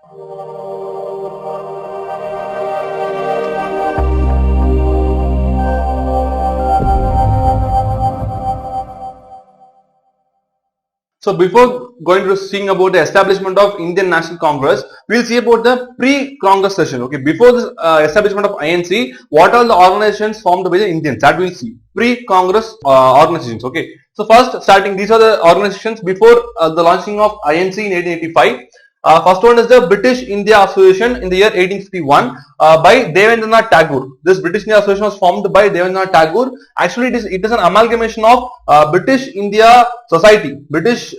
So before going to seeing about the establishment of Indian National Congress, we'll see about the pre-Congress session. Okay, before this establishment of INC, what are the organizations formed by the Indians? That we'll see. Pre-Congress organizations. Okay, so first starting, these are the organizations before the launching of INC in 1885. First one is the British India Association in the year 1851 by Devendranath Tagore. This British India Association was formed by Devendranath Tagore. Actually, it is an amalgamation of British India Society, British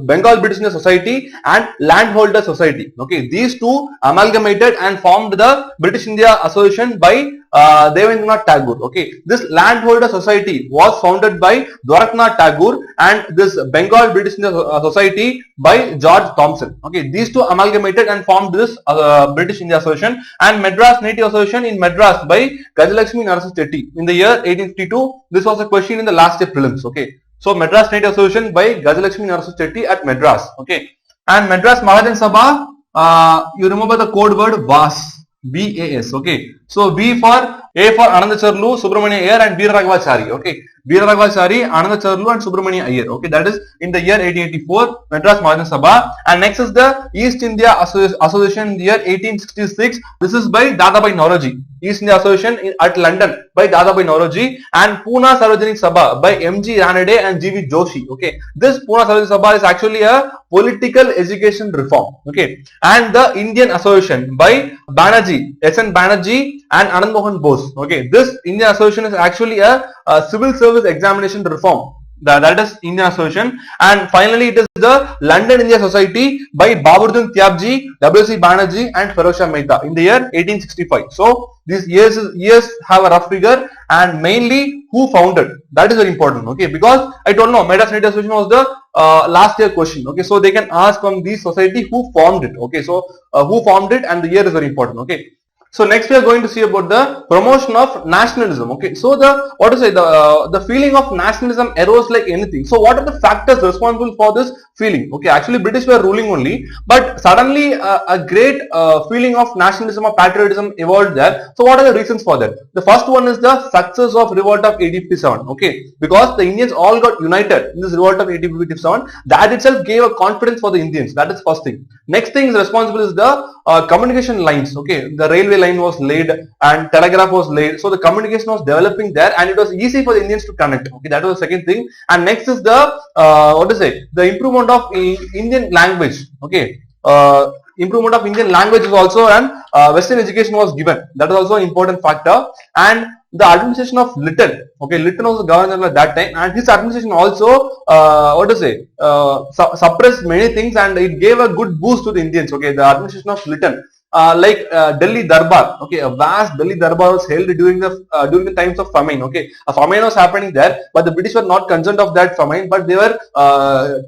Bengal British India Society and Landholder Society. Okay, these two amalgamated and formed the British India Association by Devendranath Tagore. Okay, this Landholder Society was founded by Dwaraknath Tagore and this Bengal British India Society by George Thomson. Okay, these two amalgamated and formed this British India Association, and Madras Native Association in Madras by Gajalakshmi Narasimha Chetty in the year 1852. This was a question in the last year prelims. Okay, so Madras Native Association by Gajalakshmi Narasimha Chetty at Madras. Okay, and Madras Mahajan Sabha, you remember the code word VAS. BAS. Okay, so B for A for Anandacharlu, Subramania Iyer and Veeraraghavachari. Okay, Veeraraghavachari, Anandacharlu and Subramania Iyer. Okay, that is in the year 1884, Madras Mahajan Sabha. And next is the East India Association in the year 1866. This is by Dadabhai Naoroji. East India Association at London by Dadabhai Naoroji, and Pune Sarvajanik Sabha by M.G. Ranade and G.V. Joshi. Okay, this Pune Sarvajanik Sabha is actually a political education reform. Okay, and the Indian Association by Banerjee, S.N. Banerjee and Anand Mohan Bose. Okay, this Indian Association is actually a civil service examination reform. That is Indian Association. And finally it is the London India Society by Baburdin Tyabji, W.C. Banerjee and Ferozshah Mehta in the year 1865. So these years have a rough figure, and mainly who founded, that is very important. Okay, because I don't know, Madras Native Association was the last year question. Okay, so they can ask on this society who formed it. Okay, so who formed it and the year is very important. Okay, so next we are going to see about the promotion of nationalism. Okay, so the feeling of nationalism arose like anything. So what are the factors responsible for this feeling? Okay, actually British were ruling only, but suddenly a great feeling of nationalism or patriotism evolved there. So what are the reasons for that? The first one is the success of revolt of 1857. Okay, because the Indians all got united in this revolt of 1857, that itself gave a confidence for the Indians. That is first thing. Next thing is responsible is the communication lines. Okay, the railway line was laid and telegraph was laid, so the communication was developing there and it was easy for the Indians to connect. Okay, that was the second thing. And next is the the improvement of Indian language. Okay, improvement of Indian language is also, and Western education was given. That is also an important factor. And the administration of Lytton. Okay, Lytton was the governor at that time, and his administration also suppressed many things, and it gave a good boost to the Indians. Okay, the administration of Lytton. Delhi Darbar. Okay, a vast Delhi Darbar was held during the times of famine. Okay, a famine was happening there, but the British were not concerned of that famine, but they were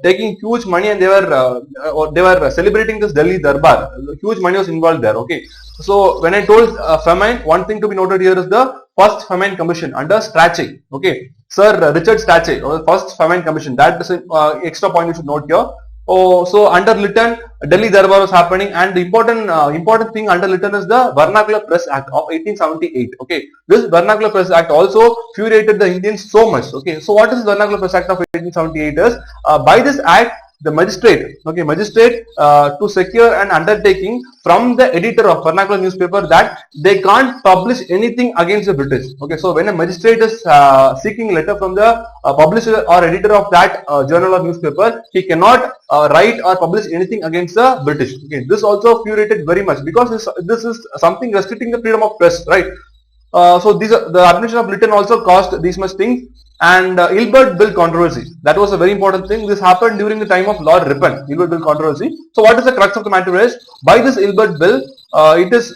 taking huge money and they were celebrating this Delhi Darbar. Huge money was involved there. Okay, so when I told famine, one thing to be noted here is the first famine commission under Strachey. Okay, Sir Richard Strachey, or the first famine commission. That is an extra point you should note here. Oh, so under Lytton, Delhi Darbar was happening, and the important thing under Lytton is the Vernacular Press Act of 1878. Okay, this Vernacular Press Act also infuriated the Indians so much. Okay, so what is the Vernacular Press Act of 1878 is, by this act, the magistrate to secure an undertaking from the editor of vernacular newspaper that they can't publish anything against the British. Okay, so when a magistrate is seeking a letter from the publisher or editor of that journal or newspaper, he cannot write or publish anything against the British. Okay, this also infuriated very much, because this is something restricting the freedom of press, right? So the administration of Lytton also caused these much things. And Ilbert Bill controversy, that was a very important thing. This happened during the time of Lord Ripon. Ilbert Bill controversy. So what is the crux of the matter is, by this Ilbert Bill, it is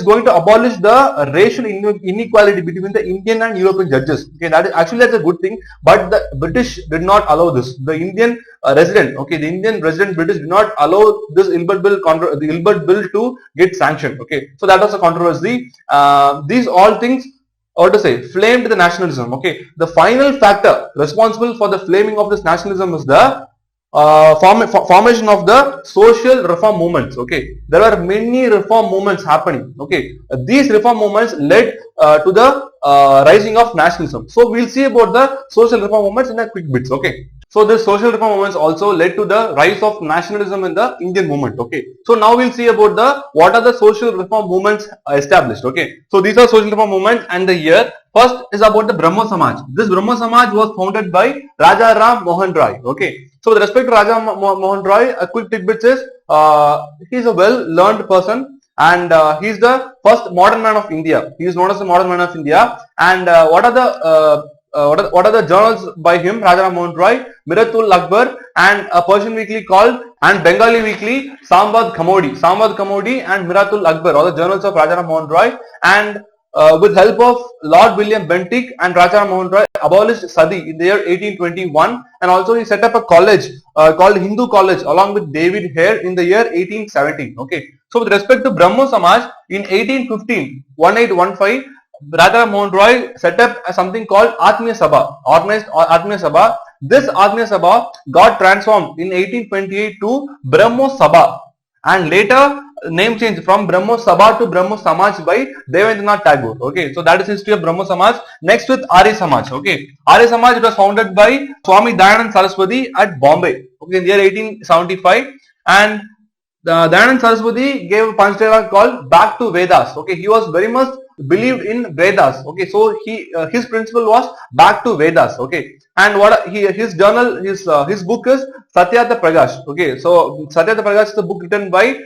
going to abolish the racial inequality between the Indian and European judges. Okay, that's a good thing, but the British did not allow this. The Indian resident British did not allow this Ilbert Bill to get sanctioned. Okay, so that was a controversy. These all things, flamed the nationalism. Okay, the final factor responsible for the flaming of this nationalism is the formation of the social reform movements. Okay, there were many reform movements happening. Okay, these reform movements led to the rising of nationalism. So we'll see about the social reform movements in a quick bits. Okay, so the social reform movements also led to the rise of nationalism in the Indian movement. Okay, so now we'll see about the what are the social reform movements established. Okay, so these are social reform movements and the year. First is about the Brahmo Samaj. This Brahmo Samaj was founded by Raja Ram Mohan Roy. Okay, so with respect to Raja Mohan Roy, a quick tidbit is he is a well-learned person and he is the first modern man of India. He is known as the modern man of India. And what are the journals by him? Raja Ram Mohan Roy, Miratul Akbar, and a Persian weekly called and Bengali weekly Sambad Kamodi and Miratul Akbar, all the journals of Raja Ram Mohan Roy. And with help of Lord William Bentinck and Raja Ram Mohan Roy, abolished Sati in the year 1821, and also he set up a college called Hindu College along with David Hare in the year 1817. Okay, so with respect to Brahmo Samaj in 1815, Raja Ram Mohan Roy set up something called Atmiya Sabha, organized Atmiya Sabha. This Atmiya Sabha got transformed in 1828 to Brahmo Sabha, and later name change from Brahmo Sabha to Brahmo Samaj by Devendranath Tagore. Okay, so that is history of Brahmo Samaj. Next with Arya Samaj. Okay, Arya Samaj was founded by Swami Dayanand Saraswati at Bombay. Okay, in the year 1875, and Dayanand Saraswati gave a Panchadeva called Back to Vedas. Okay, he was very much believed in Vedas. Okay, so his principle was Back to Vedas. Okay, and what his journal, his book is Satyartha Prakash. Okay, so Satyartha Prakash is a book written by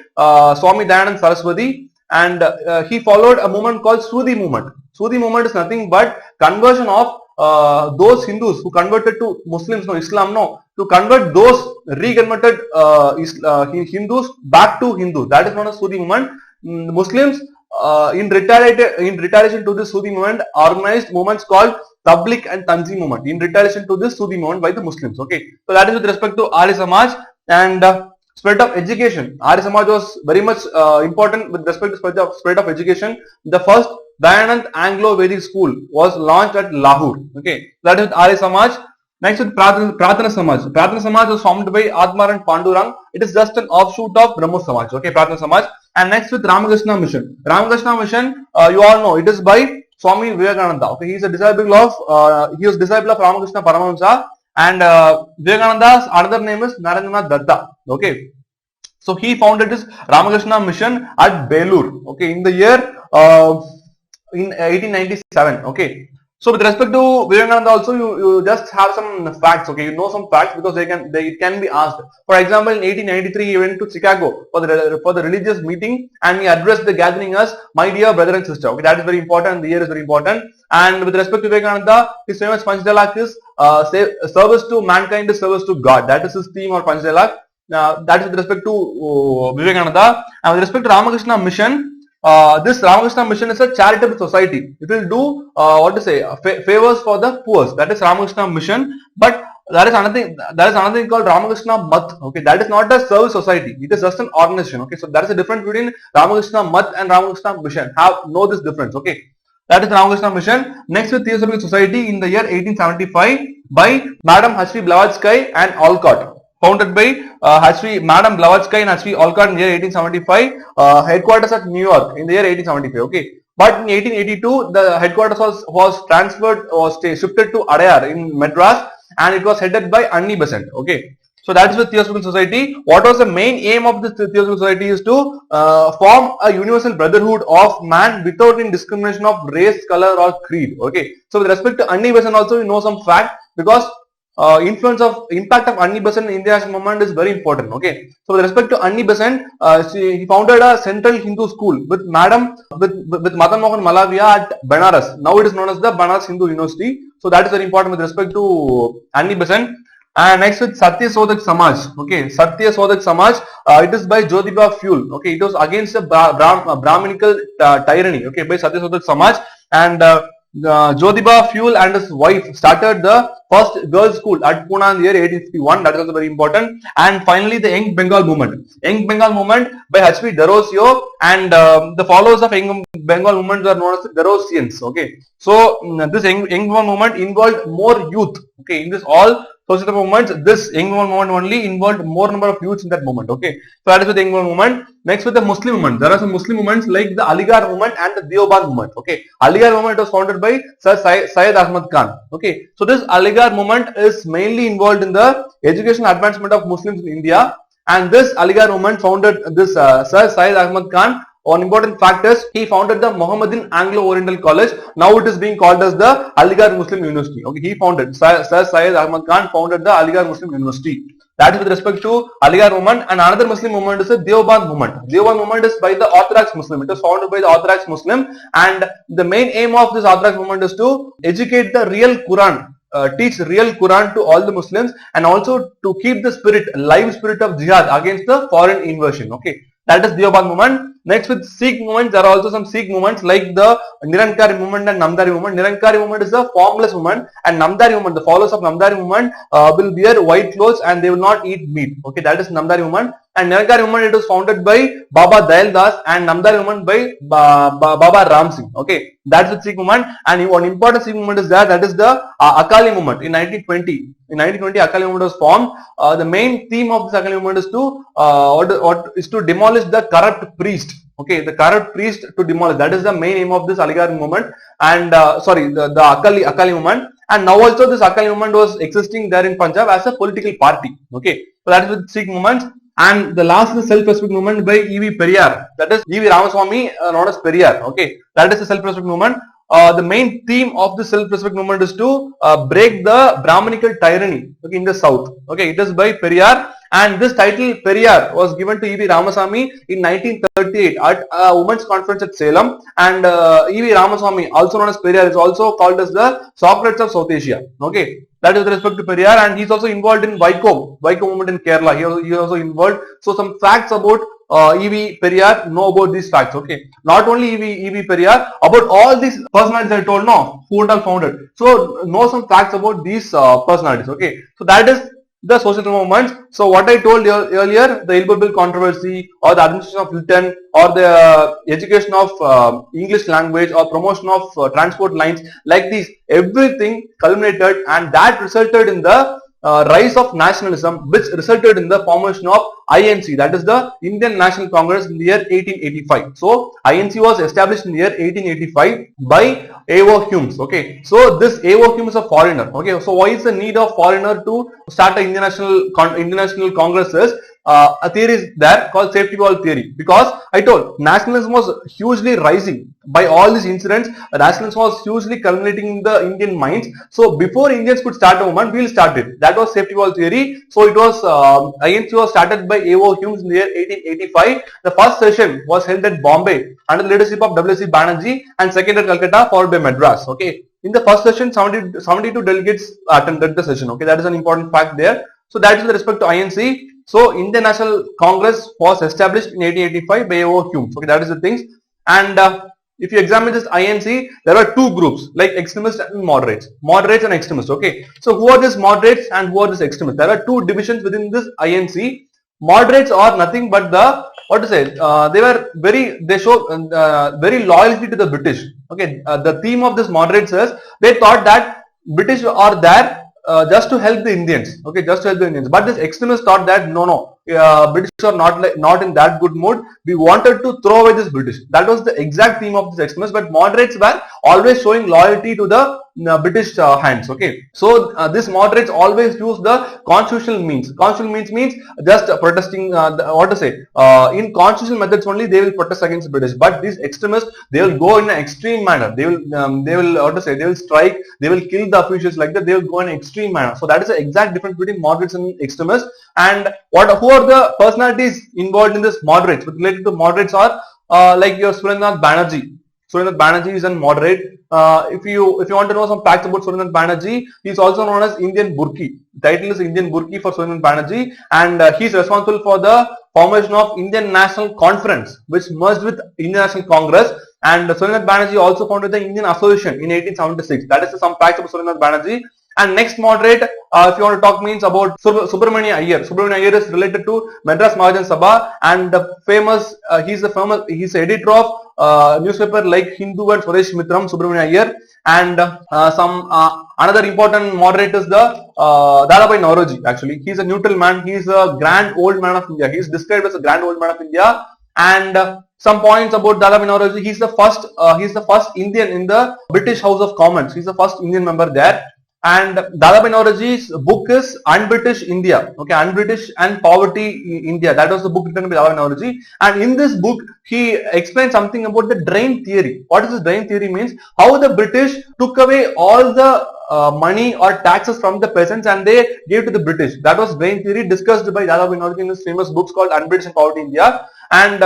Swami Dayanand Saraswati, and he followed a movement called Sruti movement. Sruti movement is nothing but conversion of those Hindus who converted to Muslims, to convert those reconverted Hindus back to Hindu. That is known as Sruti movement. Muslims in retaliation to this Sruti movement organized movements called Tabligh and Tanzim movement in retaliation to this Sruti movement by the Muslims. Okay, so that is with respect to Arya Samaj. And spread of education. Arya Samaj was very much important with respect to spread of education. The first Dayanand Anglo-Vedic school was launched at Lahore. Okay, that is with Arya Samaj. Next with Pratana Samaj. Pratana Samaj was formed by Atmar and Pandurang. It is just an offshoot of Brahmo Samaj. Okay, Pratana Samaj. And next with Ramakrishna Mission. Ramakrishna Mission, you all know, it is by Swami Vivekananda. Okay, he is a disciple of Ramakrishna Paramahamsa, and Vivekananda's another name is Narendranath Datta. Okay, so he founded this Ramakrishna Mission at Belur. Okay, in the year in 1897. Okay, so with respect to Vivekananda also, you just have some facts. Okay, you know some facts because it can be asked. For example, in 1893 he went to Chicago for the religious meeting, and he addressed the gathering as "My dear brother and sister." Okay, that is very important. The year is very important. And with respect to Vivekananda, his famous Panchadalak is service to mankind is service to God. That is his theme or Panchadalak. That is with respect to Vivekananda. And with respect to Ramakrishna Mission, this Ramakrishna Mission is a charitable society. It will do favors for the poor. That is Ramakrishna Mission. But there is another thing called Ramakrishna Math. Okay, that is not a service society. It is just an organization. Okay, so there is a difference between Ramakrishna Math and Ramakrishna Mission. Know this difference. Okay, that is Ramakrishna Mission. Next with Theosophical Society in the year 1875 by Madam H.V. Blavatsky and Alcott. Founded by Madam Blavatsky and H.V. Alcott in the year 1875. Headquarters at New York in the year 1875. Okay, but in 1882 the headquarters was transferred or shifted to Adyar in Madras, and it was headed by Annie Besant. Okay, so that is with Theosophical Society. What was the main aim of this Theosophical Society is to form a universal brotherhood of man without any discrimination of race, color or creed. Okay, so with respect to Annie Besant also, you know some fact, because impact of Annie Besant in Indian national movement is very important. Okay, so with respect to Annie Besant, he founded a central Hindu school with Madan Mohan Malviya at Banaras. Now it is known as the Banaras Hindu University. So that is very important with respect to Annie Besant. And next with Satya Sodak Samaj. Okay, Satya Sodak Samaj, it is by Jyotiba Phule. Okay, it was against the Brahminical tyranny. Okay, by Satya Sodak Samaj. And Jyotiba Phule and his wife started the first girls' school at Pune in the year 1851. That is also very important. And finally, the Young Bengal movement. Young Bengal movement by H.P. Darosio, and the followers of Young Bengal movement are known as Darosians. Okay, so this Young Bengal movement involved more youth. Okay, in this all social movements, this young woman movement only involved more number of youths in that movement. Okay, so that is with the young woman movement. Next with the Muslim movement, there are some Muslim movements like the Aligarh movement and the Deoband movement. Okay, Aligarh movement was founded by Sir Syed Ahmad Khan. Okay, so this Aligarh movement is mainly involved in the educational advancement of Muslims in India, and this Aligarh movement founded this Sir Syed Ahmad Khan. One important fact is he founded the Mohammedan Anglo-Oriental College. Now it is being called as the Aligarh Muslim University. Okay, he founded, Sir Syed Ahmad Khan founded the Aligarh Muslim University. That is with respect to Aligarh movement. And another Muslim movement is the Deoband movement. Deoband movement is by the Orthodox Muslim. It was founded by the Orthodox Muslim, and the main aim of this Orthodox movement is to educate the real Quran. Teach real Quran to all the Muslims, and also to keep the live spirit of jihad against the foreign invasion. Okay, that is Deoband movement. Next with Sikh movements, there are also some Sikh movements like the Nirankari movement and Namdari movement. Nirankari movement is the formless movement, and Namdari movement, the followers of Namdari movement will wear white clothes and they will not eat meat. Okay, that is Namdari movement. And Nirankari movement, it was founded by Baba Dayal Das, and Namdari movement by Baba Ram Singh. Okay, that's the Sikh movement. And one important Sikh movement is that is the Akali movement in 1920. In 1920, Akali movement was formed. The main theme of this Akali movement is to demolish the corrupt priest. Okay, the corrupt priest to demolish. That is the main aim of this Aligarh movement, and the Akali movement. And now also this Akali movement was existing there in Punjab as a political party. Okay, so that is with Sikh movements. And the last is the self-respect movement by E.V. Periyar. That is E.V. Ramaswamy, known as Periyar. Okay, that is the self-respect movement. The main theme of the self-respect movement is to break the Brahmanical tyranny, okay, in the south. Okay, it is by Periyar, and this title Periyar was given to E.V. Ramaswamy in 1938 at a women's conference at Salem. And E.V. Ramaswamy, also known as Periyar, is also called as the Socrates of South Asia. Okay, that is with respect to Periyar, and he is also involved in Vaiko movement in Kerala. He is also involved. So some facts about E.V. Periyar, know about these facts. Okay, not only E.V. Periyar, about all these personalities I told, no, who would have founded. So know some facts about these personalities. Okay, so that is the social movements. So what I told earlier, the Ilbur Bill controversy, or the administration of Hilton, or the education of English language, or promotion of transport lines, like these, everything culminated, and that resulted in the rise of nationalism, which resulted in the formation of INC, that is the Indian National Congress, in the year 1885. So INC was established in the year 1885 by A.O. Humes. Okay, so this A.O. Humes is a foreigner. Okay, so why is the need of foreigner to start an international congresses? A theory is there called safety valve theory, because I told nationalism was hugely rising by all these incidents. Nationalism was hugely culminating in the Indian minds. So before Indians could start a movement, we will start it. That was safety valve theory. So it was INC was started by A.O. Humes in the year 1885. The first session was held at Bombay under the leadership of W.C. Banerjee, and second at Calcutta, followed by Madras. Okay, in the first session, 72 delegates attended the session. Okay, that is an important fact there. So that is with respect to INC. So Indian National Congress was established in 1885 by A.O. Humes. Okay, that is the things. And if you examine this INC, there are two groups like extremists and moderates. Moderates and extremists. Okay, so who are these moderates and who are these extremists? There are two divisions within this INC. Moderates are nothing but the, what to say, they show very loyalty to the British. Okay, the theme of this moderates is they thought that British are there just to help the Indians. Okay, just to help the Indians. But this extremists thought that no, British are not in that good mood. We wanted to throw away this British. That was the exact theme of this extremists. But moderates were always showing loyalty to the British hands. Okay, so this moderates always use the constitutional means. Constitutional means just protesting. In constitutional methods only they will protest against British. But these extremists, they will go in an extreme manner. They will strike. They will kill the officials like that. They will go in an extreme manner. So that is the exact difference between moderates and extremists. And who are the personalities involved in this moderates? Related to moderates are like your Surendranath Banerjee. Surendranath Banerjee is a moderate. If you want to know some facts about Surendranath Banerjee, he is also known as Indian Burki. The title is Indian Burki for Surendranath Banerjee, and he is responsible for the formation of Indian National Conference, which merged with Indian National Congress. And Surendranath Banerjee also founded the Indian Association in 1876. That is some facts about Surendranath Banerjee. And next moderate, if you want to talk means about Subramania Iyer. Subramania Iyer is related to Madras Mahajan Sabha, and the famous, he's the editor of newspaper like Hindu and Swadesh Mitram, Subramania Iyer. And another important moderate is the Dadabhai Naoroji. Actually, he's a neutral man. He's a grand old man of India. He's described as a grand old man of India. And some points about Dadabhai Naoroji: he's the first Indian in the British House of Commons. He's the first Indian member there. And Dadabhai Naoroji's book is Un-British India, okay, Un-British and Poverty in India. That was the book written by Dadabhai Naoroji. And in this book, he explains something about the drain theory. What is this drain theory means? How the British took away all the money or taxes from the peasants and they gave to the British. That was drain theory discussed by Dadabhai Naoroji in his famous books called Un-British and Poverty in India. And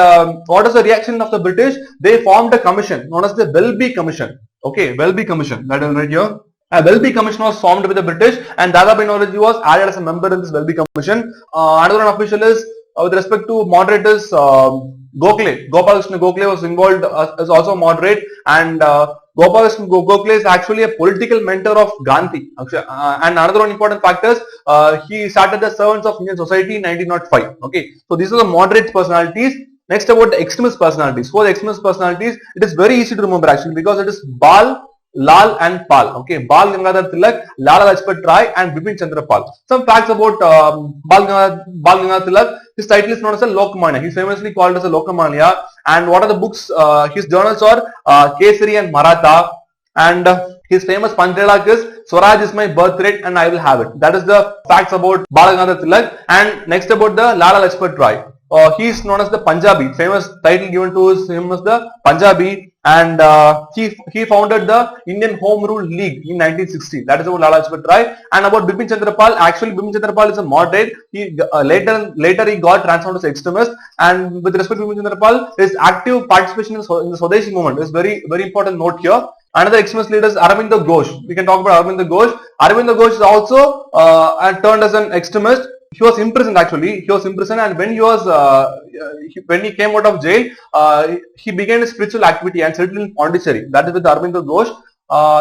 what is the reaction of the British? They formed a commission known as the Welby Commission. Okay, Welby Commission. That is right here. A Welby Commission was formed with the British, and Dadabhai Naoroji was added as a member in this Welby Commission. Another one official is with respect to moderators, Gokhale. Gopalakrishna Gokhale was involved as also moderate, and Gopalakrishna Gokhale is actually a political mentor of Gandhi. And another one important fact is he started the Servants of Indian Society in 1905. Okay, so these are the moderate personalities. Next, about the extremist personalities. For the extremist personalities, it is very easy to remember actually because it is Bal, Lal and Pal. Okay, Bal Gangadhar Tilak, Lala Lajpat Rai and Bipin Chandra Pal. Some facts about Bal Gangadhar Tilak. His title is known as a Lokmanya. He's famously called as a Lokmanya. And what are the books? His journals are Kesari and Maratha. And his famous Panchdialog is Swaraj is my birthright and I will have it. That is the facts about Bal Gangadhar Tilak. And next about the Lala Lajpat Rai. He is known as the Punjabi. Famous title given to him is the Punjabi, and he founded the Indian Home Rule League in 1960. That is about Lala Lajpat Rai. And about Bipin Chandra Pal, actually Bipin Chandra Pal is a moderate. He later he got transformed as extremist. And with respect to Bipin Chandra Pal, his active participation in the Swadeshi movement is very important note here. Another extremist leader is Aravind Ghosh. We can talk about Aravind Ghosh. Aravind Ghosh is also turned as an extremist. He was imprisoned actually. He was imprisoned, and when when he came out of jail, he began a spiritual activity and settled in Pondicherry. That is with Aravind Ghosh.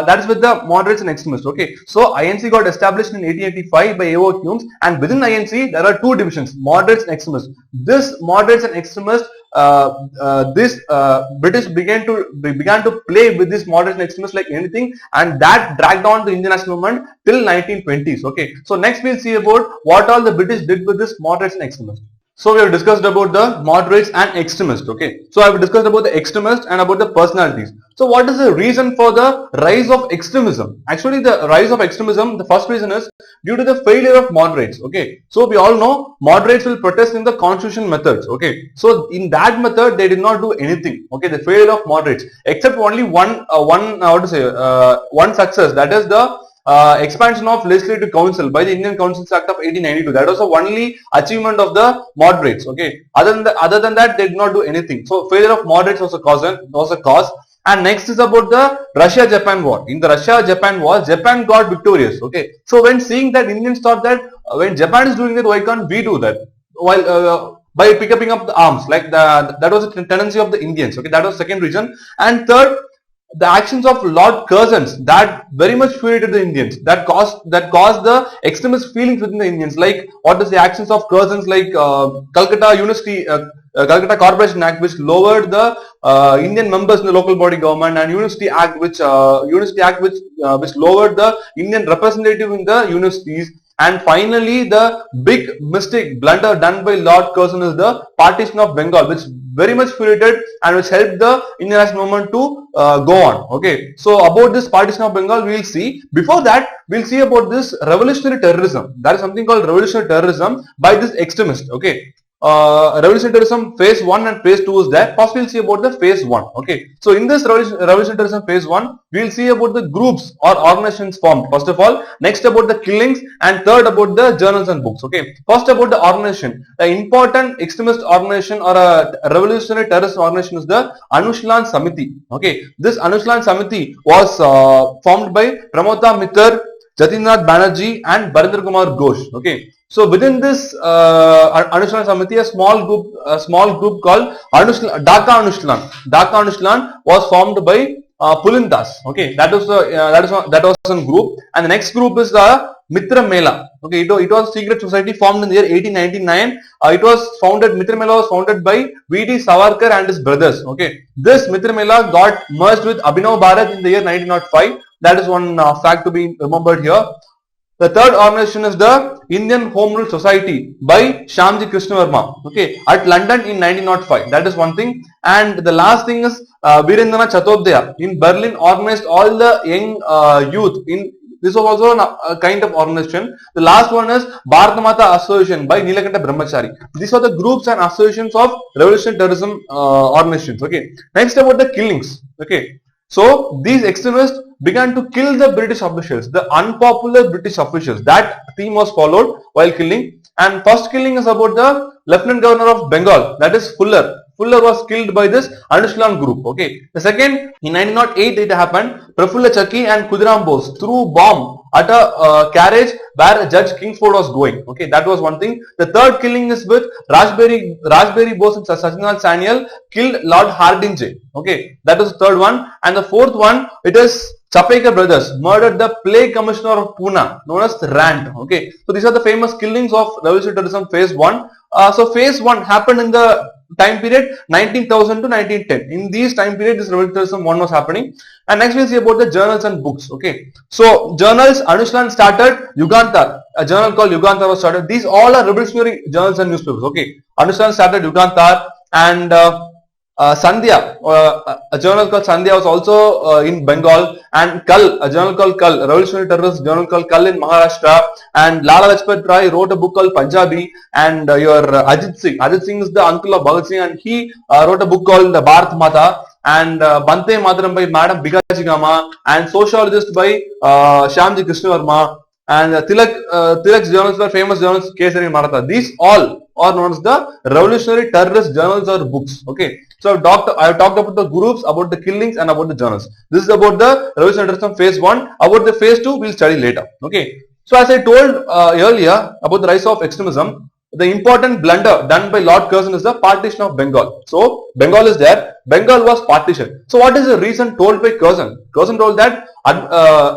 That is with the moderates and extremists. Okay, so INC got established in 1885 by A.O. Humes, and within INC there are two divisions: moderates and extremists. This moderates and extremists, British began to play with these moderates and extremists like anything, and that dragged on the Indian national movement till 1920s. Okay, so next we'll see about what all the British did with this moderates and extremists. So we have discussed about the moderates and extremists. Okay, so I have discussed about the extremists and about the personalities. So what is the reason for the rise of extremism? Actually, the rise of extremism, the first reason is due to the failure of moderates. Okay, so we all know moderates will protest in the constitution methods. Okay, so in that method they did not do anything. Okay, the failure of moderates, except only one success, that is the expansion of legislative council by the Indian Councils Act of 1892. That was the only achievement of the moderates. Okay, other than that they did not do anything. So failure of moderates was a cause. And next is about the Russia-Japan war. In the Russia-Japan war, Japan got victorious. Okay, so when seeing that, Indians thought that when Japan is doing it, why can't we do that? While by picking up the arms, like that was a tendency of the Indians. Okay, that was second reason. And third, the actions of Lord Curzons, that very much infuriated the Indians. That caused the extremist feelings within the Indians. Like what is the actions of Curzons, like Calcutta Corporation Act, which lowered the Indian members in the local body government, and University Act, which lowered the Indian representative in the universities. And finally, the big blunder done by Lord Curzon is the Partition of Bengal, which very much infuriated and which helped the Indian national movement to go on. Okay, so about this Partition of Bengal, we will see. Before that, we will see about this revolutionary terrorism. There is something called revolutionary terrorism by this extremist. Okay, revolutionary terrorism phase 1 and phase 2 is there. First we will see about the phase 1. Okay, so in this revolutionary terrorism phase 1, we will see about the groups or organizations formed first of all, next about the killings, and third about the journals and books. Okay, first about the organization. The important extremist organization or a revolutionary terrorist organization is the Anushlan Samiti. Okay, this Anushlan Samiti was formed by Pramota Mitter, Jatinnath Banerjee and Barendra Kumar Ghosh. Okay, so within this Anushlan Samiti, a small group called Dhaka Anushlan was formed by Pulindas. Okay, that was one group, and the next group is the Mitra Mela. Okay, it was a secret society formed in the year 1899. It was founded. Mitra Mela was founded by V.D. Savarkar and his brothers. Okay, this Mitra Mela got merged with Abhinav Barath in the year 1905. That is one fact to be remembered here. The third organization is the Indian Home Rule Society by Shyamji Krishnavarma, okay, at London in 1905. That is one thing. And the last thing is Virendranath Chattopadhyay in Berlin organized all the young youth in. This was also a kind of organization. The last one is Bharat Mata Association by Nilakanta Brahmachari. These are the groups and associations of revolutionary terrorism organizations. Okay. Next about the killings. Okay. So these extremists began to kill the British officials, the unpopular British officials. That theme was followed while killing. And first killing is about the Lieutenant Governor of Bengal, that is Fuller. Fuller was killed by this Anushlan group. Okay. The second, in 1908 it happened. Prafulla Chakki and Khudiram Bose threw bomb at a carriage where Judge Kingsford was going. Okay, that was one thing. The third killing is with Raspberry Bose and Sachinal Sanyal killed Lord Hardinge. Okay, that was the third one. And the fourth one, it is Chapekar brothers murdered the Plague Commissioner of Pune, known as Rant. Okay, so these are the famous killings of revolutionary terrorism phase 1. So phase 1 happened in the time period 19,000 to 1910. In these time period, this revolutionary terrorism 1 was happening. And next we'll see about the journals and books. Okay, so journals, Anushlan started Yugantar. A journal called Yugantar was started. These all are revolutionary journals and newspapers. Okay, Anushlan started Yugantar, and Sandhya, a journal called Sandhya was also in Bengal, and Kal, a journal called Kal, a revolutionary terrorist journal called Kal in Maharashtra, and Lala Lajpat Rai wrote a book called Punjabi, and your Ajit Singh is the uncle of Bhagat Singh, and he wrote a book called Bharat Mata, and Bante Mataram by Madam Bikaji Gama, and Sociologist by Shyamji Krishnavarma, and Tilak's journals were famous journals, Kesari and Maratha. These all are known as the revolutionary terrorist journals or books. Okay, so I have talked about the groups, about the killings, and about the journals. This is about the revolutionary terrorism phase 1. About the phase 2, we'll study later. Okay, so as I told earlier about the rise of extremism, the important blunder done by Lord Curzon is the partition of Bengal. So Bengal is there. Bengal was partitioned. So what is the reason told by Curzon? Curzon told that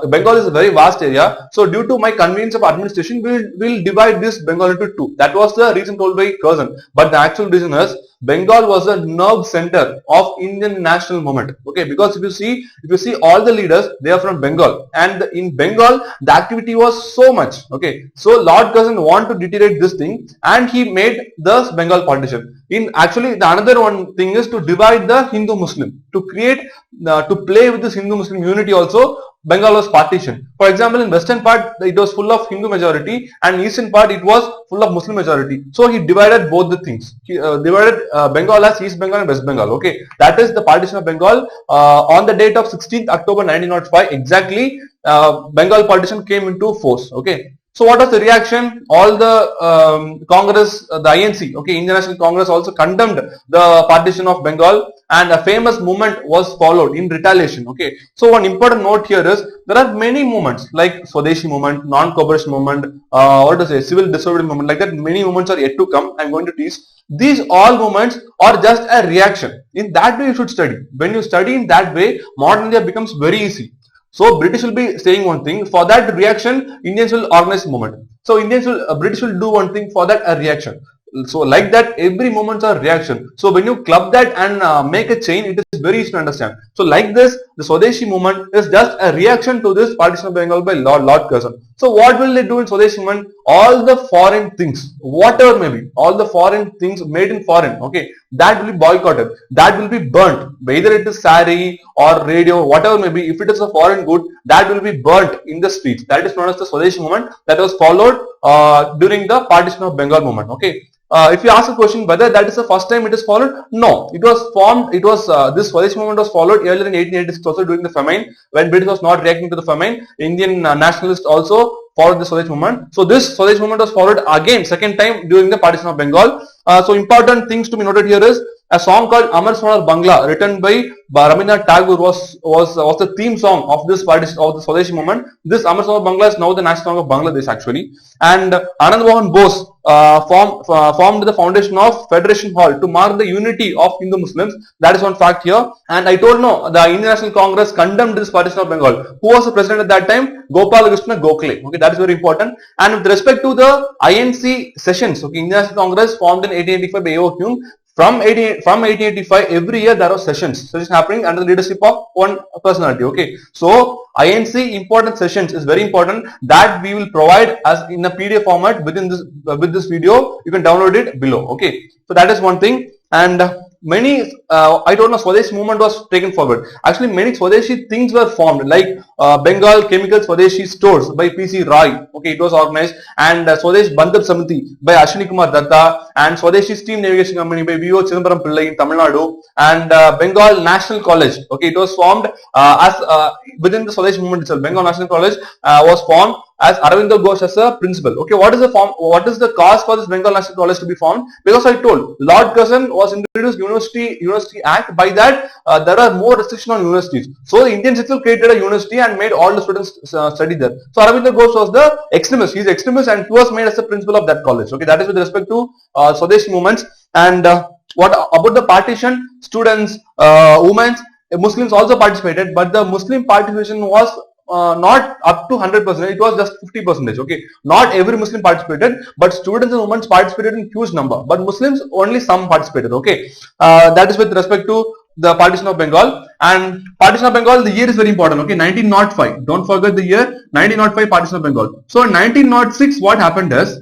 Bengal is a very vast area. So due to my convenience of administration, we'll divide this Bengal into 2. That was the reason told by Curzon. But the actual reason is Bengal was a nerve center of Indian national movement. Okay, because if you see all the leaders, they are from Bengal, and in Bengal the activity was so much. Okay, so Lord Curzon wanted to deteriorate this thing, and he made the Bengal partition. In actually, the another one thing is to divide the Hindu-Muslim, to create to play with this Hindu-Muslim unity also. Bengal was partitioned. For example, in western part it was full of Hindu majority, and eastern part it was full of Muslim majority. So he divided both the things. He divided Bengal as East Bengal and West Bengal. Okay, that is the partition of Bengal. On the date of 16th October 1905, exactly, Bengal partition came into force. Okay. So what was the reaction? All the Congress, the INC, okay, Indian National Congress also condemned the partition of Bengal, and a famous movement was followed in retaliation. Okay, so one important note here is there are many movements like Swadeshi movement, non-cooperation movement, what to say, civil disobedience movement, like that. Many movements are yet to come. I am going to teach. These all movements are just a reaction. In that way, you should study. When you study in that way, modern India becomes very easy. So British will be saying one thing, for that reaction Indians will organize movement. So British will do one thing, for that a reaction. So like that, every moments are reaction. So when you club that and make a chain, it is very easy to understand. So like this, the Swadeshi movement is just a reaction to this partition of Bengal by Lord Curzon. So what will they do in Swadeshi movement? All the foreign things, whatever may be, all the foreign things made in foreign, okay, that will be boycotted, that will be burnt, whether it is sari or radio, whatever may be. If it is a foreign good, that will be burnt in the streets. That is known as the Swadeshi movement, that was followed during the partition of Bengal movement. Okay. If you ask a question whether that is the first time it is followed, no, it was formed, this Swadeshi movement was followed earlier in 1886 also during the famine, when British was not reacting to the famine. Indian nationalists also followed the Swadeshi movement. So this Swadeshi movement was followed again second time during the partition of Bengal. So important things to be noted here is a song called Amar Sonar Bangla, written by Rabindranath Tagore, was the theme song of this partition of the Swadeshi movement. This Amar Sonar Bangla is now the national song of Bangladesh actually. And Anand Mohan Bose formed the foundation of Federation Hall to mark the unity of Hindu Muslims. That is one fact here. And I told no, the Indian National Congress condemned this partition of Bengal. Who was the president at that time? Gopal Krishna Gokhale. Okay, that is very important. And with respect to the INC sessions, okay, Indian National Congress formed in 1885 by A.O. Hume. From 1885, every year there are sessions happening under the leadership of one personality. Okay, so INC important sessions is very important, that we will provide as in a PDF format within this with this video. You can download it below. Okay, so that is one thing. And many I don't know, Swadeshi movement was taken forward. Actually, many Swadeshi things were formed, like Bengal Chemical Swadeshi Stores by P.C. Roy. Okay, it was organized. And Swadesh Bandhab Samiti by Ashwini Kumar Datta, and Swadeshi Steam Navigation Company by V.O. Chidambaram Pillai in Tamil Nadu, and Bengal National College. Okay, it was formed as within the Swadeshi movement itself. Bengal National College was formed as Aravindo Ghosh as a principal. Okay, what is the cause for this Bengal National College to be formed? Because I told Lord Curzon was introduced University Act. By that there are more restrictions on universities. So the Indians itself created a university and made all the students study there. So Aravindo Ghosh was the extremist. He is extremist, and he was made as the principal of that college. Okay, that is with respect to Swadeshi movements. And what about the partition? Students, women, Muslims also participated, but the Muslim participation was not up to 100%, it was just 50%. Okay, not every Muslim participated, but students and women participated in huge number, but Muslims only some participated. Okay, that is with respect to the partition of Bengal. And partition of Bengal, the year is very important. Okay, 1905, don't forget the year, 1905 partition of Bengal. So in 1906, what happened is,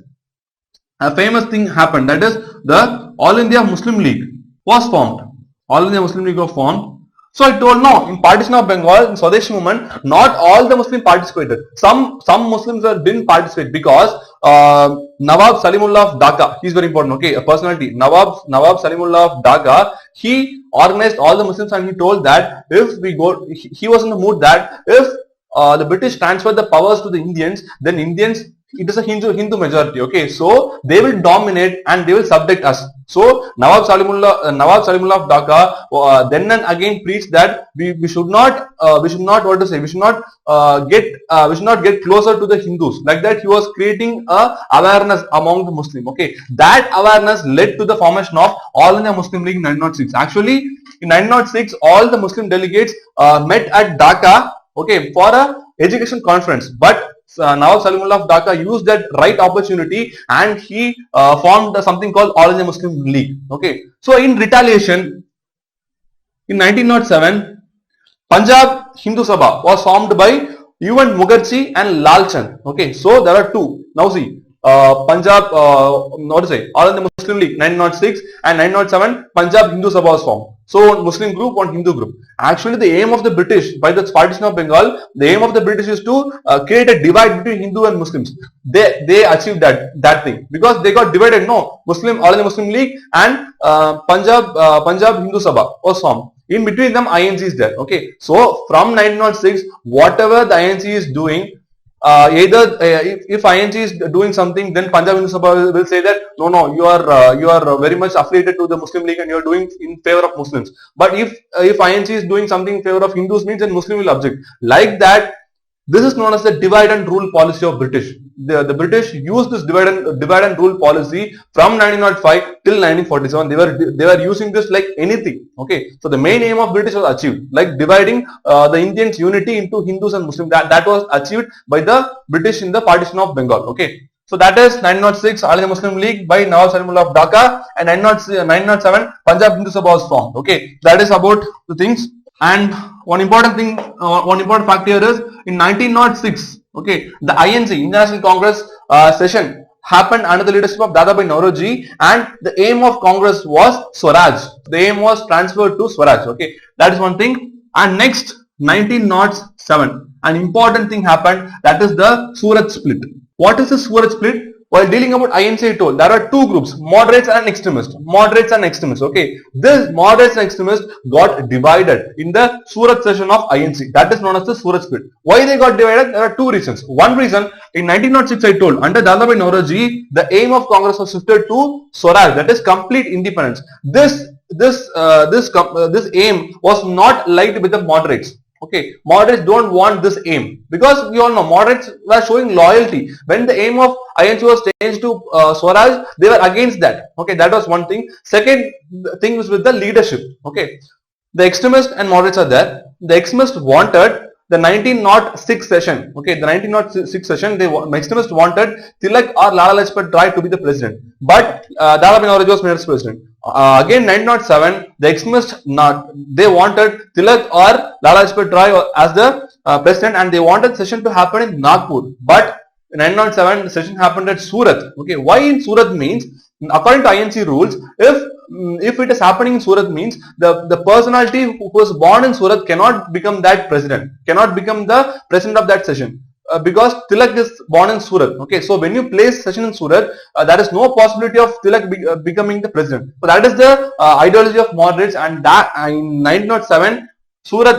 a famous thing happened, that is the All India Muslim League was formed. All India Muslim League was formed. So I told no, in partition of Bengal, in Swadeshi movement, not all the Muslims participated. Some Muslims didn't participate because Nawab Salimullah of Dhaka, he is very important. Okay, a personality. Nawab Salimullah of Dhaka, he organized all the Muslims, and he told that if we go, he was in the mood that if the British transfer the powers to the Indians, then Indians, it is a Hindu majority. Okay, so they will dominate and they will subject us. So Nawab Salimullah of Dhaka then and again preached that we should not get closer to the Hindus. Like that, he was creating a awareness among the Muslim. Okay, that awareness led to the formation of All India Muslim League in 1906. Actually, in 1906, all the Muslim delegates met at Dhaka. Okay, for a education conference, but Nawab Salimullah of Dhaka used that right opportunity, and he formed something called All India Muslim League. Okay, so in retaliation, in 1907, Punjab Hindu Sabha was formed by U.N. Mukherjee and Lal Chand. Okay, so there are two. Now see, Punjab, what to say, All India Muslim League 1906, and 1907 Punjab Hindu Sabha was formed. So one Muslim group, one Hindu group. Actually, the aim of the British by the partition of Bengal, the aim of the British is to create a divide between Hindu and Muslims. They achieved that thing because they got divided. No, Muslim, All India Muslim League and Punjab Hindu Sabha was formed. In between them, INC is there. Okay, so from 1906, whatever the INC is doing, either if INC is doing something, then Punjab Hindu Sabha will say that no, you are very much affiliated to the Muslim League and you are doing in favor of Muslims. But if INC is doing something in favor of Hindus, means then Muslim will object. Like that, this is known as the divide and rule policy of British. The British used this divide and rule policy from 1905 till 1947. They were using this like anything. Okay, so the main aim of British was achieved, like dividing the Indians' unity into Hindus and Muslims. That was achieved by the British in the partition of Bengal. Okay, so that is 1906 All India Muslim League by Nawab Salimullah of Dhaka, and 1907 Punjab Hindu Sabha was formed. Okay, that is about the things. And one important fact here is in 1906, okay, the INC, International Congress session happened under the leadership of Dadabhai Naoroji, and the aim of Congress was Swaraj. The aim was transferred to Swaraj. Okay, that is one thing. And next, 1907, an important thing happened, that is the Surat Split. What is the Surat Split? While dealing about INC, I told there are two groups, moderates and extremists. Moderates and extremists. Okay, this moderates and extremists got divided in the Surat session of INC. That is known as the Surat Split. Why they got divided? There are two reasons. One reason, in 1906, I told under Dadabhai Naoroji, the aim of Congress was shifted to Swaraj, that is complete independence. This aim was not liked with the moderates. Okay, moderates don't want this aim, because we all know moderates were showing loyalty. When the aim of INC was changed to Swaraj, they were against that. Okay, that was one thing. Second thing was with the leadership. Okay, the extremists and moderates are there. The extremists wanted the 1906 session. Okay, the 1906 session, the extremists wanted Tilak or Lala Lajpat Rai to be the president, but Dada Bhai Naoroji was made as president. Again 1907, the extremists they wanted Tilak or Lala Lajpat Rai as the president, and they wanted session to happen in Nagpur, but in 1907 the session happened at Surat. Okay, why in Surat means, according to INC rules, if it is happening in Surat means the personality who was born in Surat cannot become that president, cannot become the president of that session, because Tilak is born in Surat. Okay, so when you place session in Surat, there is no possibility of Tilak becoming the president. So that is the ideology of moderates, and that in 1907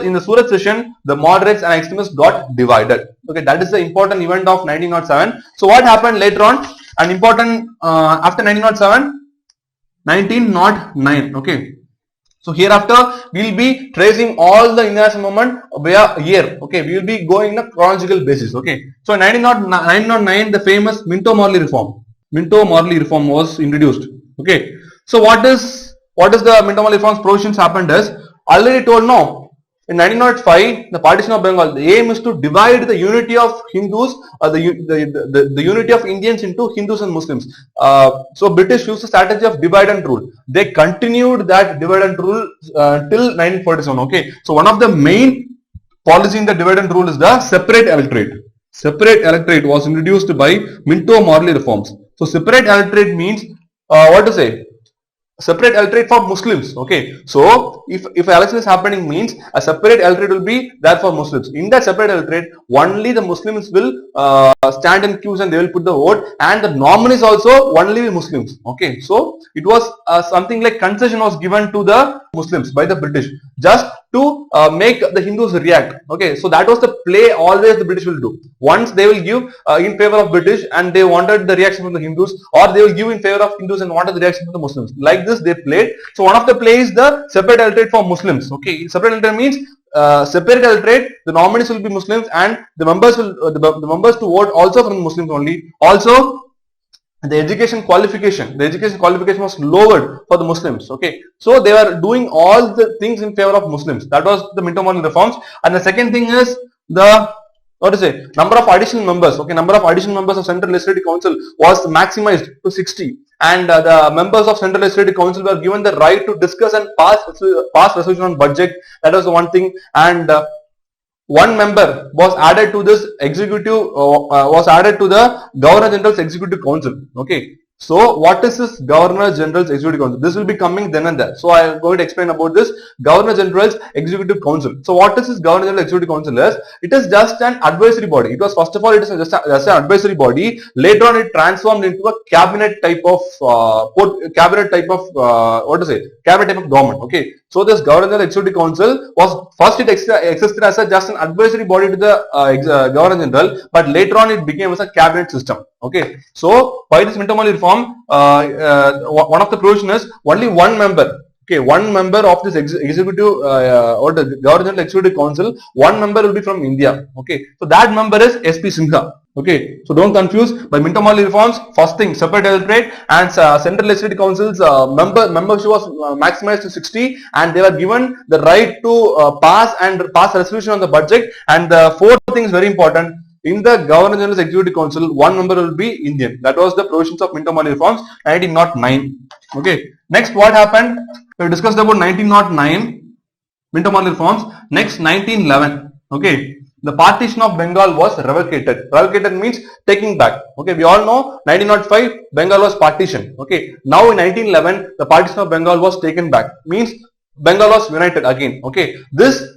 in the Surat session, the moderates and extremists got divided. Okay, that is the important event of 1907. So what happened later on? An important after 1907. 1909. Okay, so hereafter we will be tracing all the Indian national movement via year. Okay, we will be going in a chronological basis. Okay, so in 1909 the famous Minto-Morley reform was introduced. Okay, so what is the Minto-Morley reform's provisions happened is, already told, no. In 1905, the Partition of Bengal, the aim is to divide the unity of Hindus, the unity of Indians into Hindus and Muslims. So British used the strategy of divide and rule. They continued that divide and rule till 1947. Okay, so one of the main policy in the divide and rule is the separate electorate. Separate electorate was introduced by Minto-Morley reforms. So separate electorate means what to say? Separate electorate for Muslims. Okay, so if election is happening means a separate electorate will be there for Muslims. In that separate electorate, only the Muslims will stand in queues and they will put the vote, and the nominees also only Muslims. Okay, so it was something like concession was given to the Muslims by the British, just to make the Hindus react. Okay, so that was the play always the British will do. Once they will give in favor of British and they wanted the reaction from the Hindus, or they will give in favor of Hindus and wanted the reaction from the Muslims. Like this they played. So one of the plays is the separate electorate for Muslims. Okay, separate electorate means separate electorate, the nominees will be Muslims, and the members will the members to vote also from Muslims only. Also, the education qualification was lowered for the Muslims. Okay, so they were doing all the things in favor of Muslims. That was the Minto-Morley reforms. And the second thing is the number of additional members. Okay, number of additional members of Central Legislative Council was maximized to 60, and the members of Central Legislative Council were given the right to discuss and pass resolution on budget. That was the one thing. And one member was added to this executive, was added to the Governor General's Executive Council. Okay, so what is this Governor General's Executive Council? This will be coming then and there. So I am going to explain about this Governor General's Executive Council. So what is this Governor General's Executive Council is? It is just an advisory body. It was, first of all, it is just an advisory body. Later on, it transformed into a cabinet type of cabinet type of government. Okay. So this Governor General Executive Council was, first it existed as just an advisory body to the Governor General, but later on it became as a cabinet system. Okay, so by this Minto-Morley reform, one of the provision is only one member. Okay, one member of this executive or the Governor General Executive Council, one member will be from India. Okay, so that member is SP Singha. Okay, so don't confuse. By Minto-Morley reforms, first thing, separate electorate, and Central Legislative Council's membership was maximized to 60, and they were given the right to pass resolution on the budget. And the fourth thing is very important. In the Governor General's Executive Council, one member will be Indian. That was the provisions of Minto-Morley reforms, 1909. Okay, next what happened? We discussed about 1909 Minto-Morley reforms. Next, 1911. Okay, the Partition of Bengal was revocated. Revocated means taking back. Okay, we all know 1905 Bengal was partitioned. Okay, now in 1911 the Partition of Bengal was taken back. Means Bengal was united again. Okay, this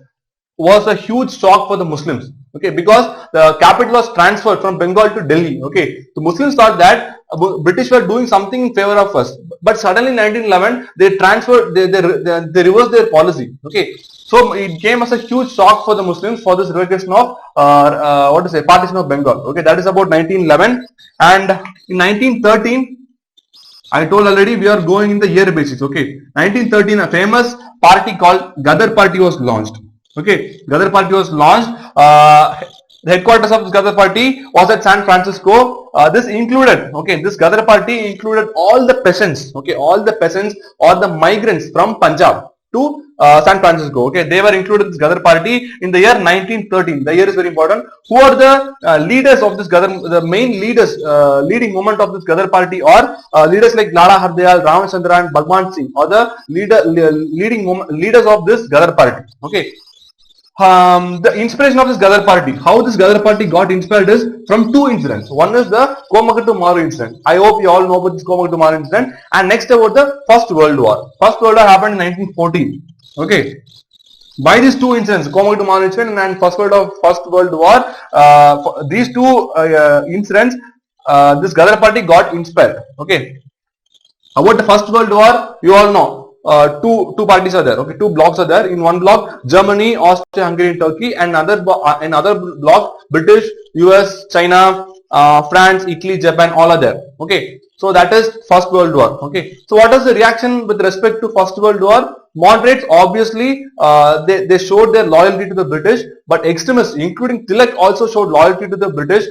was a huge shock for the Muslims. Okay, because the capital was transferred from Bengal to Delhi. Okay, the Muslims thought that British were doing something in favor of us, but suddenly in 1911 they transferred, they reversed their policy. Okay, so it came as a huge shock for the Muslims for this revocation of Partition of Bengal. Okay, that is about 1911. And in 1913, I told already we are going in the year basis. Okay, 1913, a famous party called Gadar Party was launched. Okay, Ghadar Party was launched. The headquarters of this Ghadar Party was at San Francisco. This included, okay, this Ghadar Party included all the peasants, okay, all the peasants or the migrants from Punjab to San Francisco. Okay, they were included in this Ghadar Party in the year 1913. The year is very important. Who are the leaders of this Ghadar? The main leaders, leading movement of this Ghadar Party, or leaders like Lala Hardayal, Ramachandra, and Bhagwan Singh, or the leaders of this Ghadar Party. Okay. The inspiration of this Ghadar Party, how this Ghadar Party got inspired is from two incidents. One is the Komakatu Maru incident. I hope you all know about this Komakatu Maru incident. And next about the First World War. First World War happened in 1914. Okay. By these two incidents, Komakatu Maru incident and First World War, these two incidents, this Ghadar Party got inspired. Okay. About the First World War, you all know. Two parties are there. Okay, two blocks are there. In one block, Germany, Austria, Hungary, Turkey, and another block, British, US, China, France, Italy, Japan, all are there. Okay, so that is First World War. Okay, so what is the reaction with respect to First World War? Moderates, obviously, they showed their loyalty to the British, but extremists, including Tilak, also showed loyalty to the British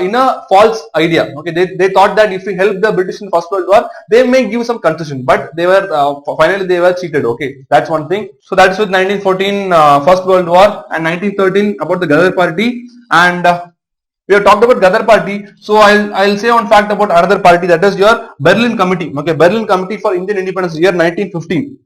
in a false idea. Okay, they thought that if we help the British in First World War, they may give some concession, but they were finally they were cheated. Okay, that's one thing. So that's with 1914 First World War, and 1913 about the Ghadar Party, and we have talked about Ghadar Party. So I'll say one fact about another party, that is your Berlin Committee. Okay, Berlin Committee for Indian Independence, year 1915.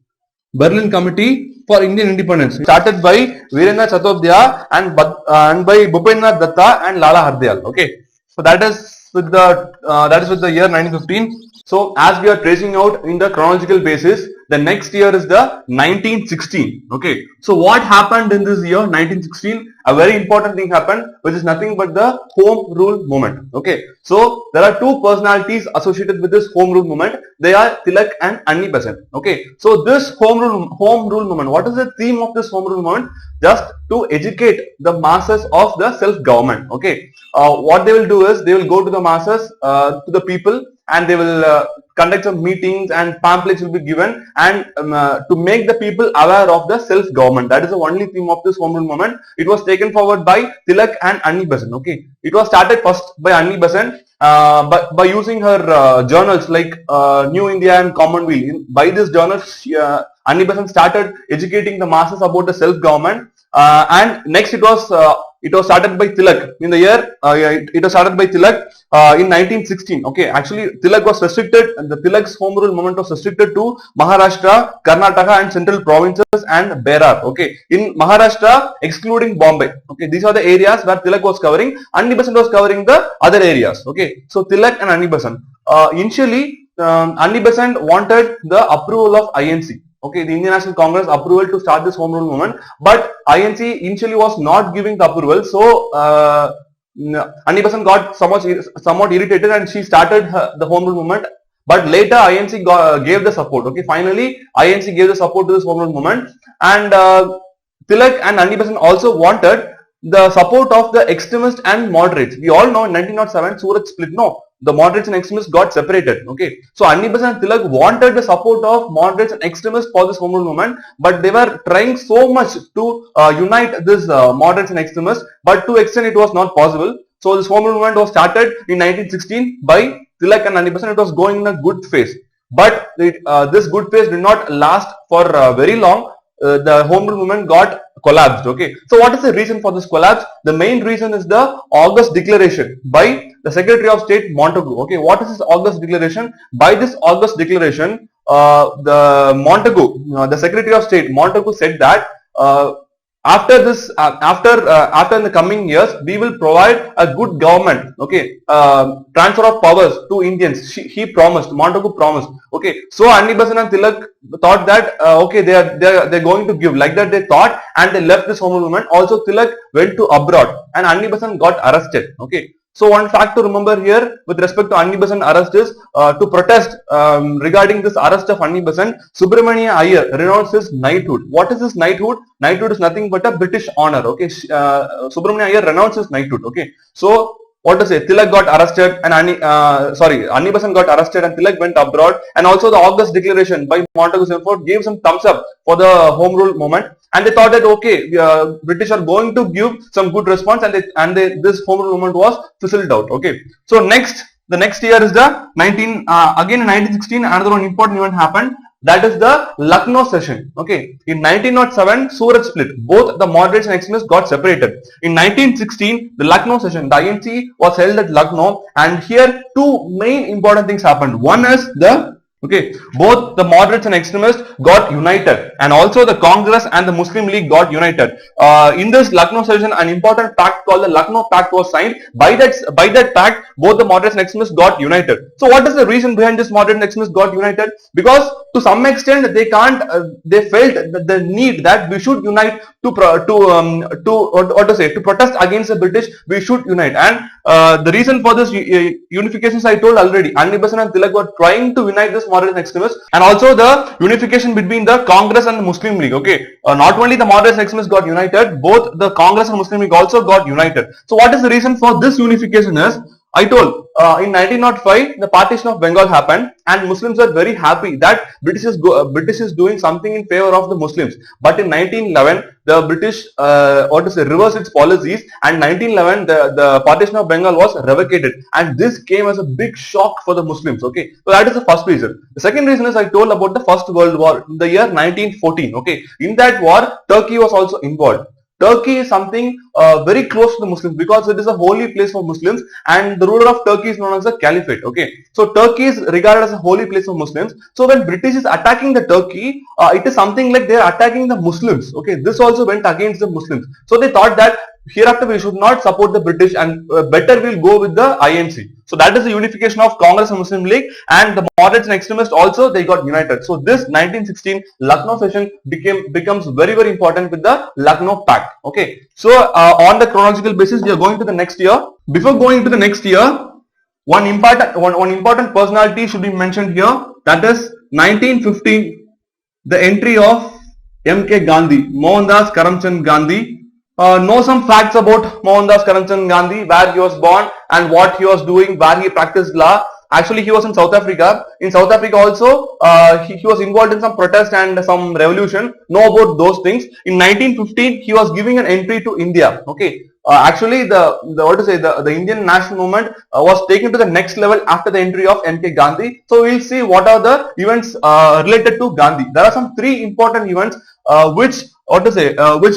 Berlin Committee for Indian Independence, started by Virendra Chattopadhyay and by Bhupendra Datta and Lala Hardayal. Okay, so that is with the year 1915. So as we are tracing out in the chronological basis, the next year is the 1916. Okay, so what happened in this year 1916? A very important thing happened, which is nothing but the Home Rule movement. Okay, so there are two personalities associated with this Home Rule movement. They are Tilak and Annie Besant. Okay, so this Home Rule movement. What is the theme of this Home Rule movement? Just to educate the masses of the self-government. Okay, what they will do is they will go to the masses, to the people, and they will conduct some meetings and pamphlets will be given, and to make the people aware of the self-government. That is the only theme of this Home Rule movement. It was taken forward by Tilak and Annie Besant. Okay, it was started first by Annie Besant, by using her journals like New India and Commonweal. By these journals, Annie Besant started educating the masses about the self-government. And next it was started by Tilak in the year it was started by Tilak in 1916. Okay, actually Tilak was restricted, the Tilak's Home Rule movement was restricted to Maharashtra, Karnataka and central provinces and Berar. Okay, in Maharashtra excluding Bombay. Okay, these are the areas where Tilak was covering. Annie Besant was covering the other areas. Okay, so Tilak and Annie Besant. Initially Annie Besant wanted the approval of INC. Okay, the Indian National Congress approval to start this Home Rule movement, but INC initially was not giving the approval. So Annie Besant got somewhat irritated, and she started the Home Rule movement. But later INC gave the support. Okay, finally INC gave the support to this Home Rule movement, and Tilak and Annie Besant also wanted the support of the extremists and moderates. We all know in 1907 Surat Split. No, the moderates and extremists got separated. Okay, so Annie Besant and Tilak wanted the support of moderates and extremists for this Home Rule movement, but they were trying so much to unite this moderates and extremists, but to extent it was not possible. So this Home Rule movement was started in 1916 by Tilak and Annie Besant. It was going in a good phase, but this good phase did not last for very long. The Home Rule movement got collapsed. Okay, so what is the reason for this collapse? The main reason is the August Declaration by the Secretary of State Montagu. Okay, what is this August Declaration? By this August Declaration, the Secretary of State Montagu said that after in the coming years, we will provide a good government. Okay, transfer of powers to Indians. He promised. Montagu promised. Okay, so Annie Besant and Tilak thought that okay, they're going to give, like that they thought, and they left this Home Rule movement. Also Tilak went to abroad, and Annie Besant got arrested. Okay, so one fact to remember here with respect to Annie Besant arrest is to protest regarding this arrest of Annie Besant, Subramania Iyer renounced his knighthood. What is this knighthood? Knighthood is nothing but a British honor. Okay, Subramania Iyer renounced his knighthood. Okay, so what to say? Tilak got arrested, and Annie Besant got arrested, and Tilak went abroad. And also the August Declaration by Montagu gave some thumbs up for the Home Rule movement. and they thought that okay, British are going to give some good response, and this home rule movement was fizzled out. Okay, so the next year is the again in 1916 another one important event happened. That is the Lucknow session. Okay, in 1907 Surat Split. Both the moderates and extremists got separated. In 1916 the Lucknow session, the INC was held at Lucknow, and here two main important things happened. One is both the moderates and extremists got united, and also the Congress and the Muslim League got united. In this Lucknow session, an important pact called the Lucknow Pact was signed. By that pact, both the moderates and extremists got united. So, what is the reason behind this moderate and extremists got united? Because to some extent they felt the need that we should unite to protest against the British. We should unite, and the reason for this unifications I told already. Anni Besant and Tilak were trying to unite this moderate and extremists, and also the unification between the Congress and the Muslim League. Okay, not only the moderate and extremists got united, both the Congress and Muslim League also got united. So what is the reason for this unification is, I told in 1905 the partition of Bengal happened, and Muslims were very happy that British is doing something in favor of the Muslims. But in 1911 the British reversed its policies, and 1911 the partition of Bengal was revocated, and this came as a big shock for the Muslims. Okay, so that is the first reason. The second reason is I told about the First World War in the year 1914. Okay, in that war Turkey was also involved. Turkey is something very close to the Muslims because it is a holy place for Muslims, and the ruler of Turkey is known as the Caliphate. Okay, so Turkey is regarded as a holy place for Muslims. So when British is attacking the Turkey, it is something like they are attacking the Muslims. Okay, this also went against the Muslims. So they thought that hereafter we should not support the British, and better we'll go with the INC. So that is the unification of Congress and Muslim League, and the moderates and extremists also, they got united. So this 1916 Lucknow session becomes very, very important with the Lucknow Pact. Okay, so on the chronological basis we are going to the next year. Before going to the next year, one important personality should be mentioned here. That is 1915, the entry of M.K. Gandhi, Mohandas Karamchand Gandhi. Know some facts about Mohandas Karamchand Gandhi, where he was born and what he was doing, where he practiced law. Actually, he was in South Africa. In South Africa also, he was involved in some protest and some revolution. Know about those things. In 1915, he was giving an entry to India. Okay. Actually, the Indian national movement was taken to the next level after the entry of M.K. Gandhi. So we'll see what are the events related to Gandhi. There are some three important events which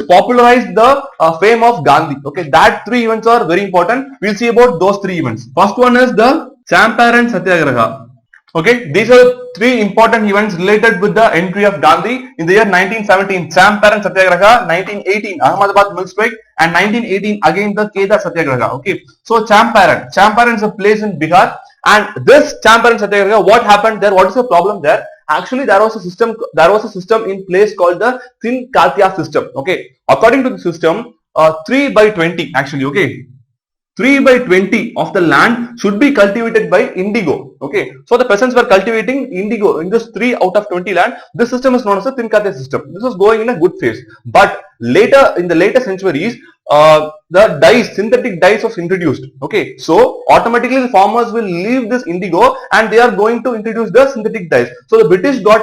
popularized the fame of Gandhi. Okay, that three events are very important. We'll see about those three events. First one is the Champaran Satyagraha. Okay, these are three important events related with the entry of Gandhi in the year 1917. Champaran Satyagraha, 1918 Ahmedabad Mill Strike, and 1918 again the Kedar Satyagraha. Okay, so Champaran is a place in Bihar, and this Champaran Satyagraha, what happened there? What is the problem there? Actually, there was a system in place called the Thin Katya system. Okay, according to the system, 3/20 actually. Okay, 3/20 of the land should be cultivated by indigo. Okay, so the peasants were cultivating indigo in this 3 out of 20 land. This system is known as the Thin Katya system. This was going in a good phase, but in the later centuries, the synthetic dyes was introduced. Okay, so automatically the farmers will leave this indigo and they are going to introduce the synthetic dyes. So the British got